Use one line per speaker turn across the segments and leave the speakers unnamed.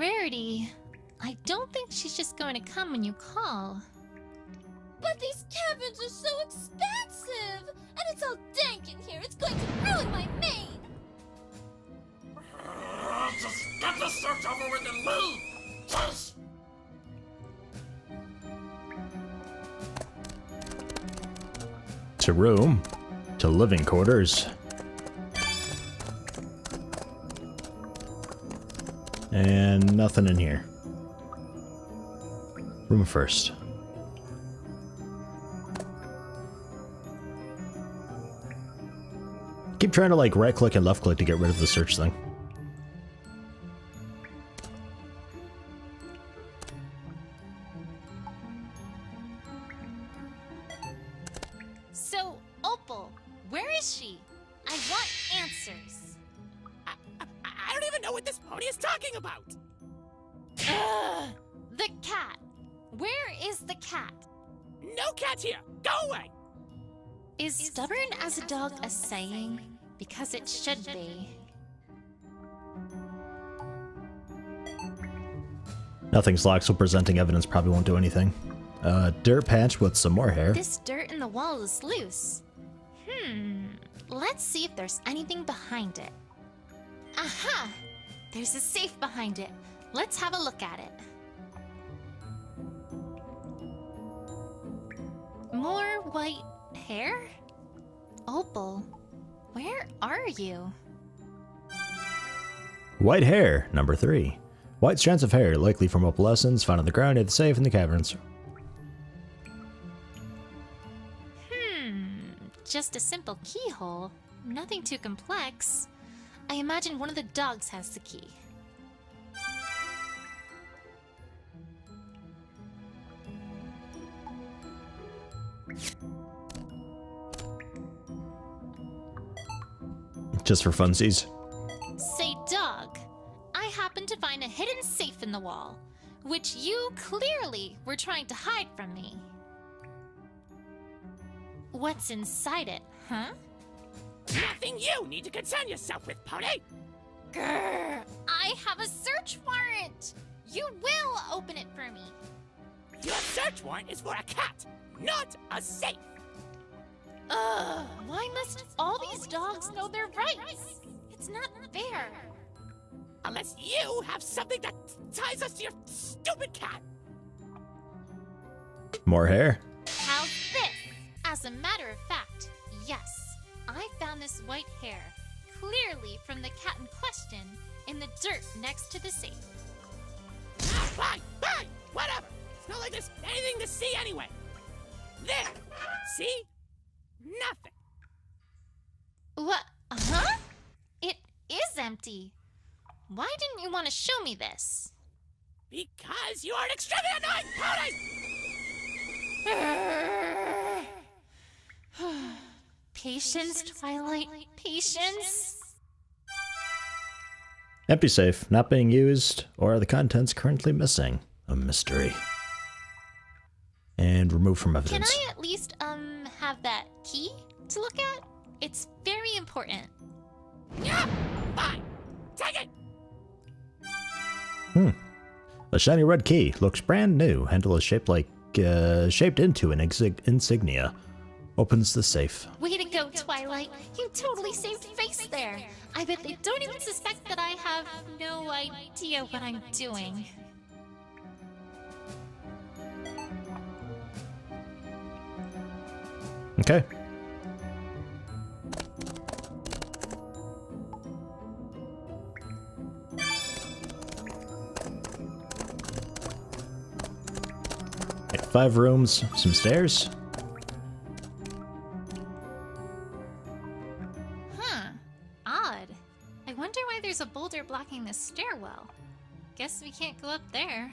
rarity. I don't think she's just going to come when you call.
But these caverns are so expensive! And it's all dank in here, it's going to ruin my mane!
Just get the search over with and leave! Just...
To room. To living quarters. And nothing in here. Room first. Keep trying to like right click and left click to get rid of the search thing.
So, Opal, where is she? I want answers.
I don't even know what this pony is talking about!
Ugh, the cat. Where is the cat?
No cat here! Go away!
Is stubborn as a dog a saying? Because it should be.
Nothing's locked, so presenting evidence probably won't do anything. Dirt patch with some more hair.
This dirt in the wall is loose. Let's see if there's anything behind it. Aha! There's a safe behind it. Let's have a look at it. More white hair? Opal, where are you?
White hair, number 3. White strands of hair, likely from opalescence, found on the ground near the safe in the caverns.
Just a simple keyhole. Nothing too complex. I imagine one of the dogs has the key.
Just for funsies.
Say, dog, I happened to find a hidden safe in the wall, which you clearly were trying to hide from me. What's inside it, huh?
Nothing you need to concern yourself with, pony!
Grrr! I have a search warrant! You will open it for me!
Your search warrant is for a cat, not a safe!
Ugh! Why must all these dogs know their rights? It's not fair!
Unless you have something that ties us to your stupid cat!
More hair.
How's this? As a matter of fact, yes, I found this white hair, clearly from the cat in question, in the dirt next to the safe.
Fine, fine, whatever. It's not like there's anything to see anyway. There, see? Nothing.
What? Huh? It is empty. Why didn't you want to show me this?
Because you are an extremely annoying pony!
Patience, Twilight, patience.
Empty safe, not being used, or are the contents currently missing? A mystery. And removed from evidence.
Can I at least, have that key to look at? It's very important.
Yeah, fine. Take it!
A shiny red key. Looks brand new. Handle is shaped like, shaped into an insignia. Opens the safe.
Way to go, Twilight. You totally saved face there. I bet they don't even suspect that I have no idea what I'm doing.
Okay. Okay, 5 rooms, some stairs.
Odd. I wonder why there's a boulder blocking the stairwell. Guess we can't go up there.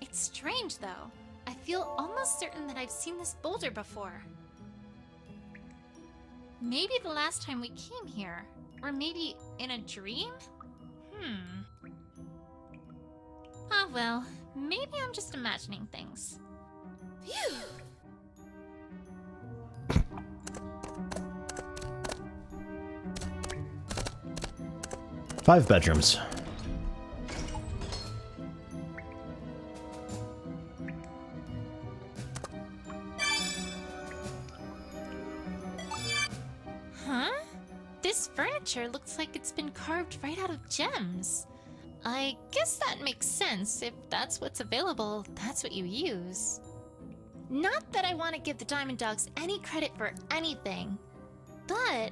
It's strange, though. I feel almost certain that I've seen this boulder before. Maybe the last time we came here. Or maybe in a dream? Ah, well. Maybe I'm just imagining things.
Phew!
5 bedrooms.
Huh? This furniture looks like it's been carved right out of gems. I guess that makes sense. If that's what's available, that's what you use. Not that I want to give the Diamond Dogs any credit for anything, but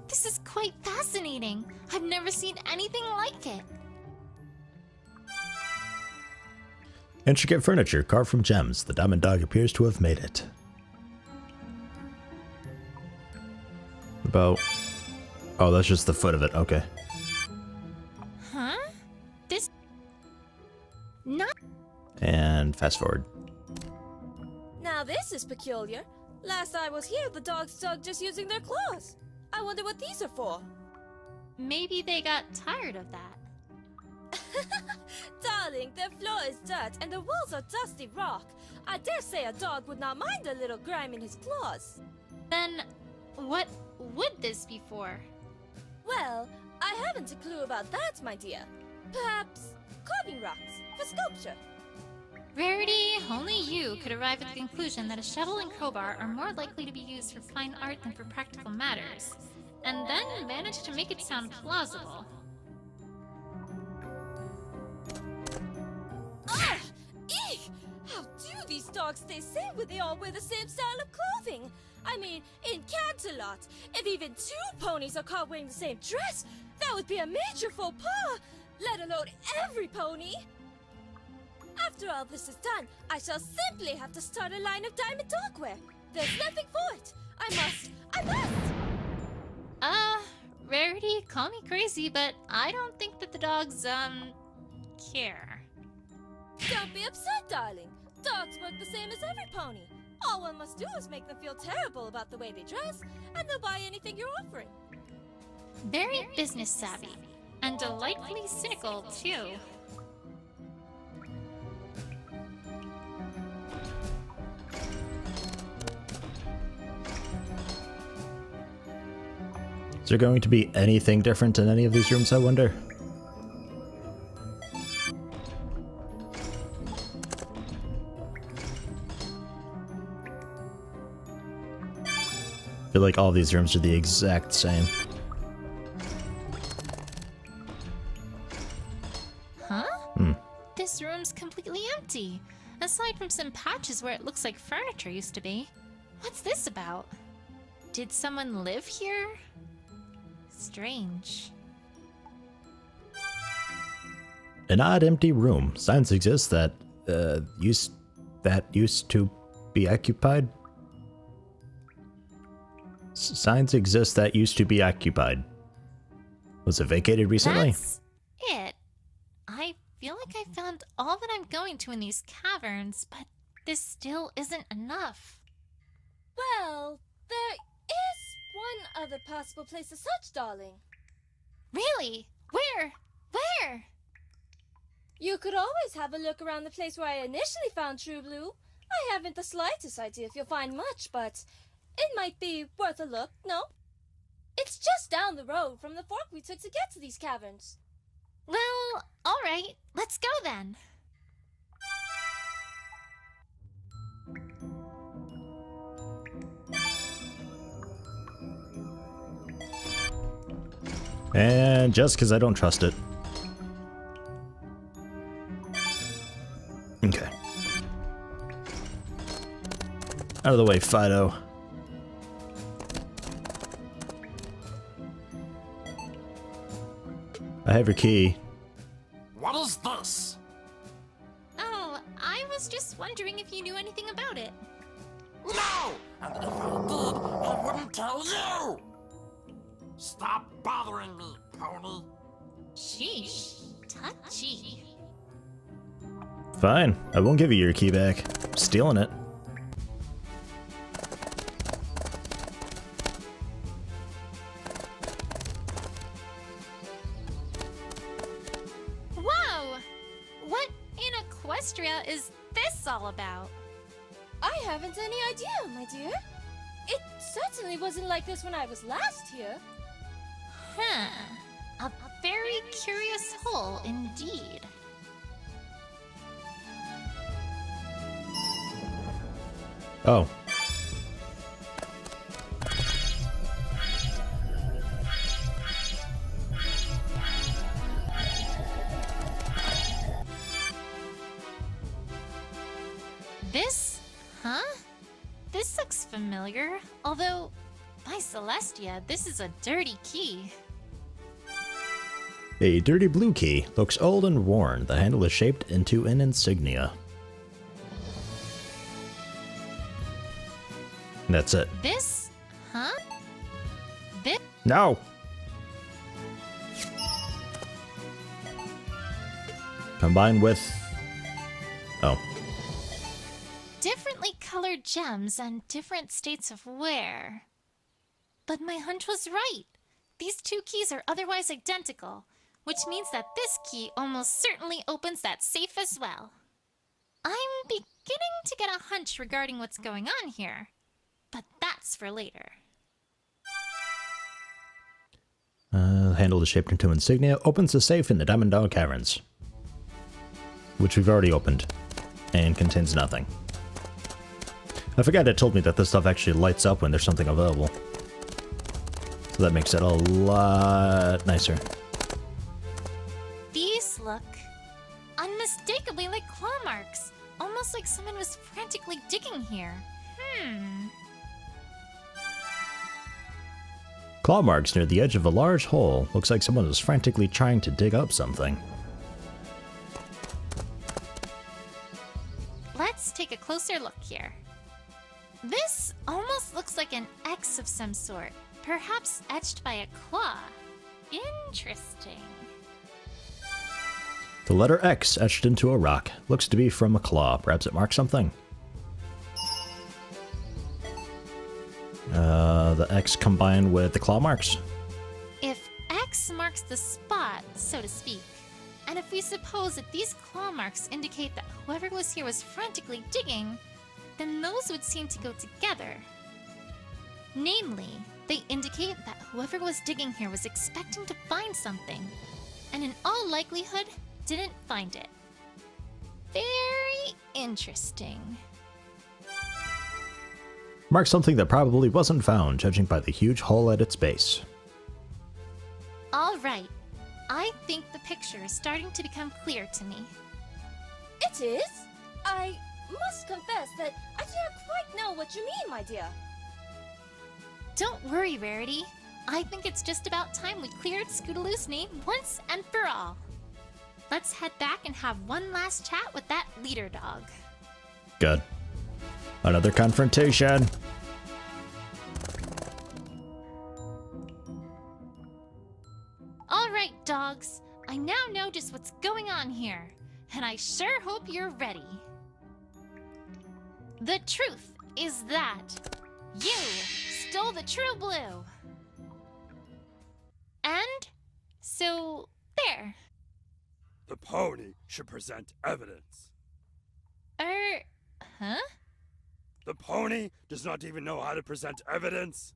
this is quite fascinating. I've never seen anything like it.
Intricate furniture carved from gems. The Diamond Dog appears to have made it. About... Oh, that's just the foot of it. Okay.
Huh? This... Not...
And fast forward.
Now this is peculiar. Last I was here, the dogs dug just using their claws. I wonder what these are for.
Maybe they got tired of that.
Darling, their floor is dirt and the walls are dusty rock. I dare say a dog would not mind a little grime in his claws.
Then, what would this be for?
Well, I haven't a clue about that, my dear. Perhaps carving rocks for sculpture.
Rarity, only you could arrive at the conclusion that a shovel and crowbar are more likely to be used for fine art than for practical matters, and then manage to make it sound plausible.
Ah! Eek! How do these dogs stay sane when they all wear the same style of clothing? I mean, in Canterlot, if even 2 ponies are caught wearing the same dress, that would be a major faux pas, let alone every pony. After all this is done, I shall simply have to start a line of diamond dogwear. There's nothing for it. I must!
Rarity, call me crazy, but I don't think that the dogs, care.
Don't be upset, darling. Dogs work the same as every pony. All one must do is make them feel terrible about the way they dress, and they'll buy anything you're offering.
Very business savvy, and delightfully cynical, too.
Is there going to be anything different in any of these rooms, I wonder? I feel like all these rooms are the exact same.
Huh? This room's completely empty, aside from some patches where it looks like furniture used to be. What's this about? Did someone live here? Strange.
An odd empty room. Signs exist that used to be occupied. Signs exist that used to be occupied. Was it vacated recently?
That's it. I feel like I found all that I'm going to in these caverns, but this still isn't enough.
Well, there is one other possible place to search, darling.
Really? Where? Where?
You could always have a look around the place where I initially found True Blue. I haven't the slightest idea if you'll find much, but it might be worth a look, no? It's just down the road from the fork we took to get to these caverns.
Well, alright. Let's go then.
And just because I don't trust it. Okay. Out of the way, Fido. I have your key.
What is this?
Oh, I was just wondering if you knew anything about it.
No! And if I did, I wouldn't tell you! Stop bothering me, pony.
Sheesh. Touchy.
Fine, I won't give you your key back. I'm stealing it.
Whoa! What in Equestria is this all about?
I haven't any idea, my dear. It certainly wasn't like this when I was last here.
Huh. A very curious hole indeed.
Oh.
This? Huh? This looks familiar, although, by Celestia, this is a dirty key.
A dirty blue key. Looks old and worn. The handle is shaped into an insignia. That's it.
This? Huh? This?
No! Combined with... Oh.
Differently colored gems and different states of wear. But my hunch was right. These two keys are otherwise identical, which means that this key almost certainly opens that safe as well. I'm beginning to get a hunch regarding what's going on here, but that's for later.
The handle is shaped into insignia. Opens the safe in the Diamond Dog Caverns, which we've already opened, and contains nothing. I forgot it told me that this stuff actually lights up when there's something available. So that makes it a lot nicer.
These look unmistakably like claw marks, almost like someone was frantically digging here.
Claw marks near the edge of a large hole. Looks like someone was frantically trying to dig up something.
Let's take a closer look here. This almost looks like an X of some sort, perhaps etched by a claw. Interesting.
The letter X etched into a rock. Looks to be from a claw. Perhaps it marks something. The X combined with the claw marks.
If X marks the spot, so to speak, and if we suppose that these claw marks indicate that whoever was here was frantically digging, then those would seem to go together. Namely, they indicate that whoever was digging here was expecting to find something, and in all likelihood, didn't find it. Very interesting.
Marks something that probably wasn't found, judging by the huge hole at its base.
All right, I think the picture is starting to become clear to me.
It is? I must confess that I do not quite know what you mean, my dear.
Don't worry, Rarity. I think it's just about time we cleared Scootaloo's name once and for all. Let's head back and have one last chat with that leader dog.
Good. Another confrontation.
All right, dogs. I now know just what's going on here, and I sure hope you're ready. The truth is that you stole the true blue. And so, there.
The pony should present evidence.
Huh?
The pony does not even know how to present evidence.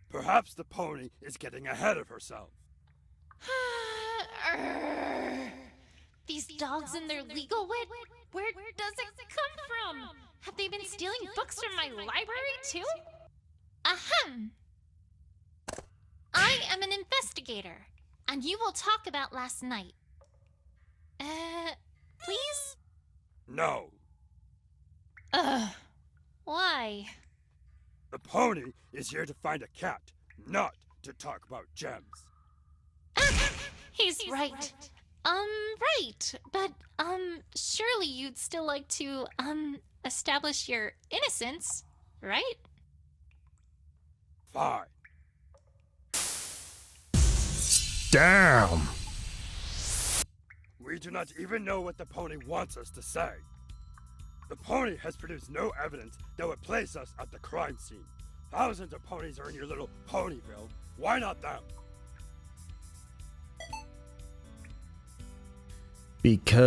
Perhaps the pony is getting ahead of herself.
These dogs and their legal wit? Where does it come from? Have they been stealing books from my library too? Ahem! I am an investigator, and you will talk about last night. Please?
No.
Why?
The pony is here to find a cat, not to talk about gems.
He's right. Right. But, surely you'd still like to, establish your innocence, right?
Fine.
Damn!
We do not even know what the pony wants us to say. The pony has produced no evidence that would place us at the crime scene. Thousands of ponies are in your little Ponyville. Why not them?
Because...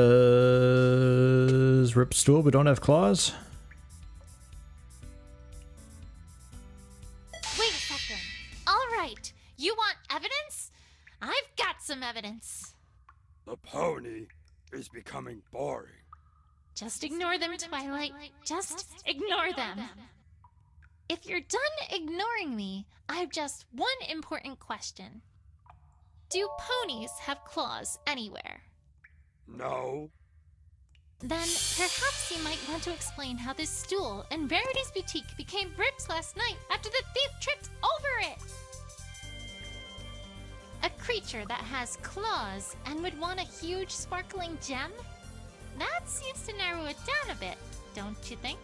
Rip stool, we don't have claws?
Wait a second. All right. You want evidence? I've got some evidence.
The pony is becoming boring.
Just ignore them, Twilight. Just ignore them. If you're done ignoring me, I've just one important question. Do ponies have claws anywhere?
No.
Then perhaps you might want to explain how this stool in Rarity's boutique became Rip's last night after the thief tripped over it. A creature that has claws and would want a huge sparkling gem? That seems to narrow it down a bit, don't you think?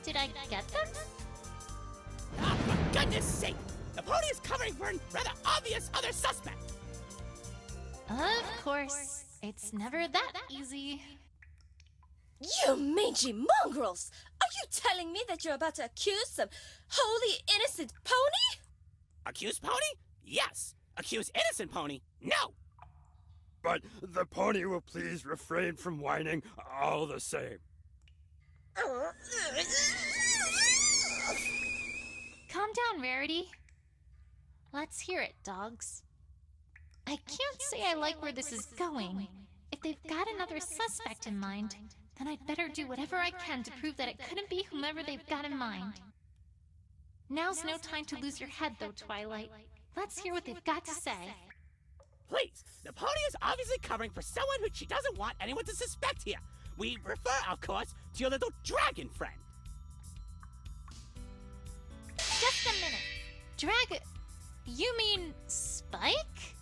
Did I get them?
Ah, for goodness sake! The pony is covering for a rather obvious other suspect!
Of course. It's never that easy.
You mangy mongrels! Are you telling me that you're about to accuse some wholly innocent pony?
Accuse pony? Yes. Accuse innocent pony? No!
But the pony will please refrain from whining all the same.
Calm down, Rarity. Let's hear it, dogs. I can't say I like where this is going. If they've got another suspect in mind, then I'd better do whatever I can to prove that it couldn't be whomever they've got in mind. Now's no time to lose your head, though, Twilight. Let's hear what they've got to say.
Please, the pony is obviously covering for someone who she doesn't want anyone to suspect here. We refer, of course, to your little dragon friend.
Just a minute. You mean Spike?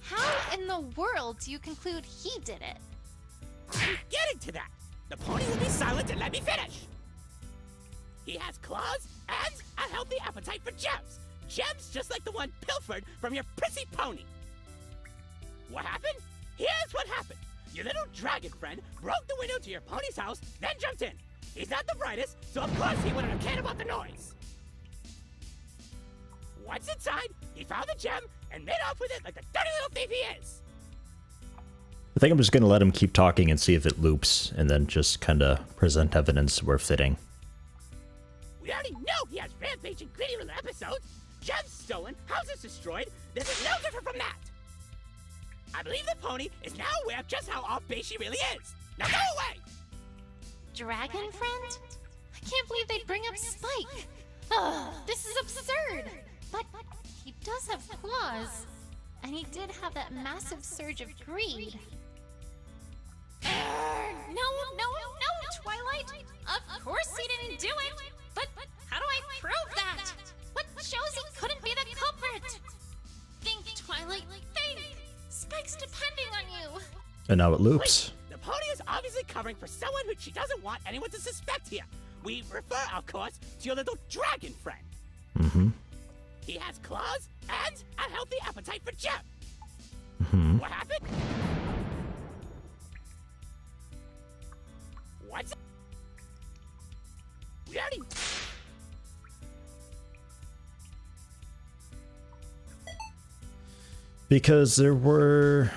How in the world do you conclude he did it?
I'm getting to that. The pony will be silent and let me finish. He has claws and a healthy appetite for gems. Gems just like the one pilfered from your prissy pony. What happened? Here's what happened. Your little dragon friend broke the window to your pony's house, then jumped in. He's not the brightest, so of course he wouldn't have cared about the noise. Once inside, he found the gem and made off with it like the dirty little thief he is.
I think I'm just going to let him keep talking and see if it loops, and then just kind of present evidence where fitting.
We already know he has rampaging greedy little episodes. Gems stolen, houses destroyed. This is no different from that. I believe the pony is now aware of just how off base she really is. Now go away!
Dragon friend? I can't believe they'd bring up Spike. Ugh, this is absurd. But he does have claws. And he did have that massive surge of greed. No, Twilight. Of course he didn't do it. But how do I prove that? What shows he couldn't be the culprit? Think, Twilight, think. Spike's depending on you.
And now it loops.
Wait, the pony is obviously covering for someone who she doesn't want anyone to suspect here. We refer, of course, to your little dragon friend.
Mm-hmm.
He has claws and a healthy appetite for gems.
Mm-hmm.
What happened? What's it? We already...
Because there were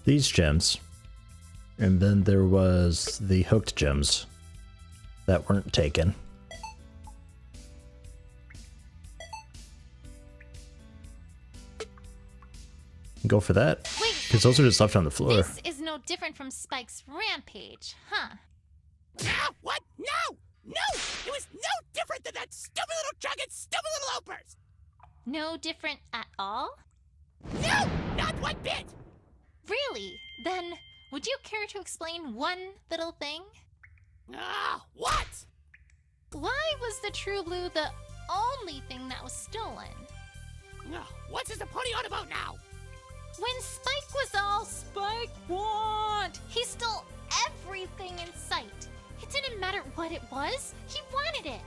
these gems, and then there was the hooked gems that weren't taken. Go for that,
Wait,
because those are just left on the floor.
this is no different from Spike's rampage, huh?
Ah, what? No! No! It was no different than that stupid little dragon's stupid little outburst!
No different at all?
No! Not one bit!
Really? Then, would you care to explain one little thing?
Ah, what?
Why was the True Blue the only thing that was stolen?
Ah, what is the pony on about now?
When Spike was all Spike want, he stole everything in sight. It didn't matter what it was, he wanted it.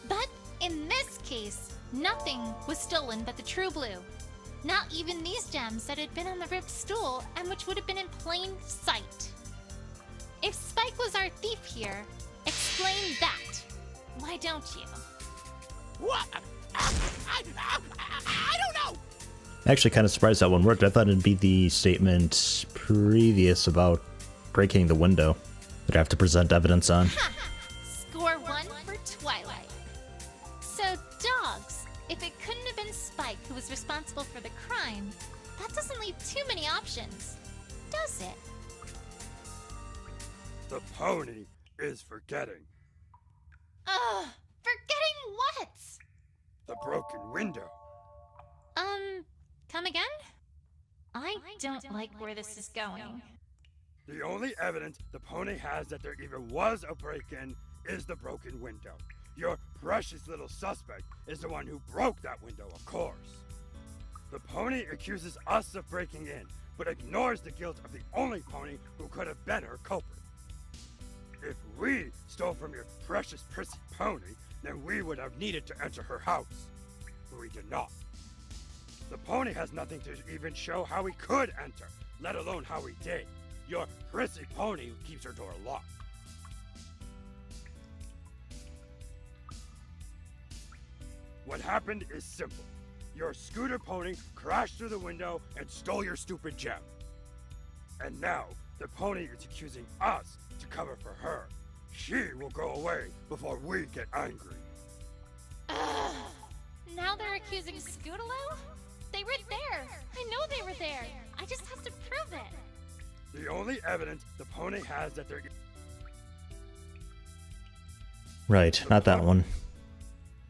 But in this case, nothing was stolen but the True Blue. Not even these gems that had been on the ripped stool and which would have been in plain sight. If Spike was our thief here, explain that. Why don't you?
What? I don't know!
Actually, kind of surprised that one worked. I thought it'd be the statement previous about breaking the window that I have to present evidence on.
Ha! Score one for Twilight. responsible for the crime, that doesn't leave too many options, does it?
The pony is forgetting.
Ugh, forgetting what?
The broken window.
Come again? I don't like where this is going.
The only evidence the pony has that there even was a break-in is the broken window. Your precious little suspect is the one who broke that window, of course. The pony accuses us of breaking in, but ignores the guilt of the only pony who could have been her culprit. If we stole from your precious prissy pony, then we would have needed to enter her house. But we did not. The pony has nothing to even show how we could enter, let alone how we did. Your prissy pony keeps her door locked. What happened is simple. Your scooter pony crashed through the window and stole your stupid gem. And now, the pony is accusing us to cover for her. She will go away before we get angry.
Now they're accusing Scootaloo? They were there! I know they were there! I just have to prove it!
The only evidence the pony has that they're...
Right, not that one.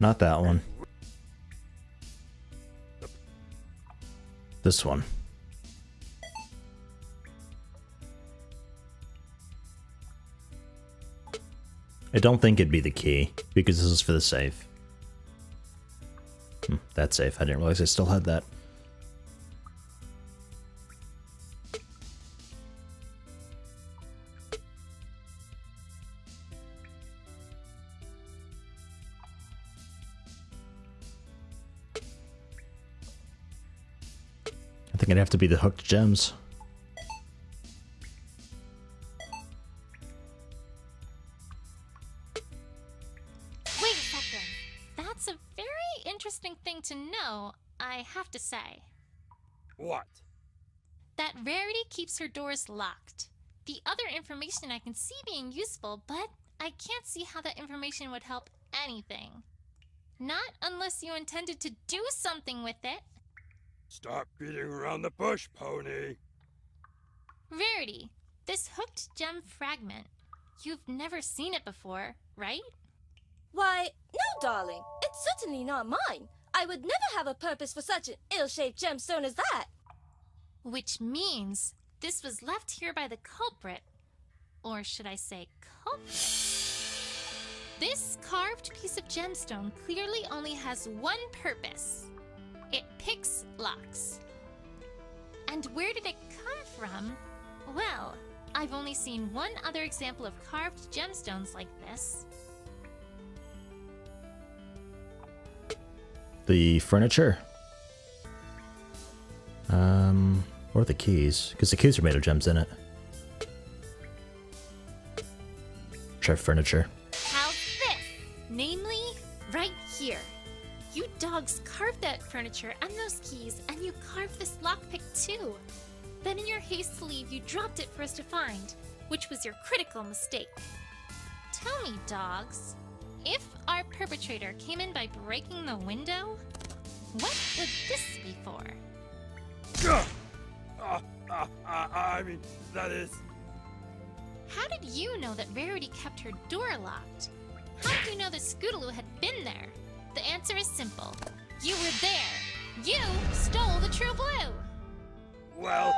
Not that one. This one. I don't think it'd be the key, because this is for the safe. That safe. I didn't realize I still had that. I think it'd have to be the hooked gems.
Wait a second. That's a very interesting thing to know, I have to say.
What?
That Rarity keeps her doors locked. The other information I can see being useful, but I can't see how that information would help anything. Not unless you intended to do something with it.
Stop beating around the bush, pony.
Rarity, this hooked gem fragment. You've never seen it before, right?
Why, no, darling. It's certainly not mine. I would never have a purpose for such an ill-shaped gemstone as that.
Which means this was left here by the culprit. Or should I say culprit? This carved piece of gemstone clearly only has one purpose. It picks locks. And where did it come from? Well, I've only seen one other example of carved gemstones like this.
The furniture? Or the keys, because the keys are made of gems in it. Try furniture.
How's this? Namely, right here. You dogs carved that furniture and those keys, and you carved this lockpick too. Then in your haste to leave, you dropped it for us to find, which was your critical mistake. Tell me, dogs, if our perpetrator came in by breaking the window, what would this be for?
I mean, that is...
How did you know that Rarity kept her door locked? How did you know that Scootaloo had been there? The answer is simple. You were there. You stole the true blue.
Well,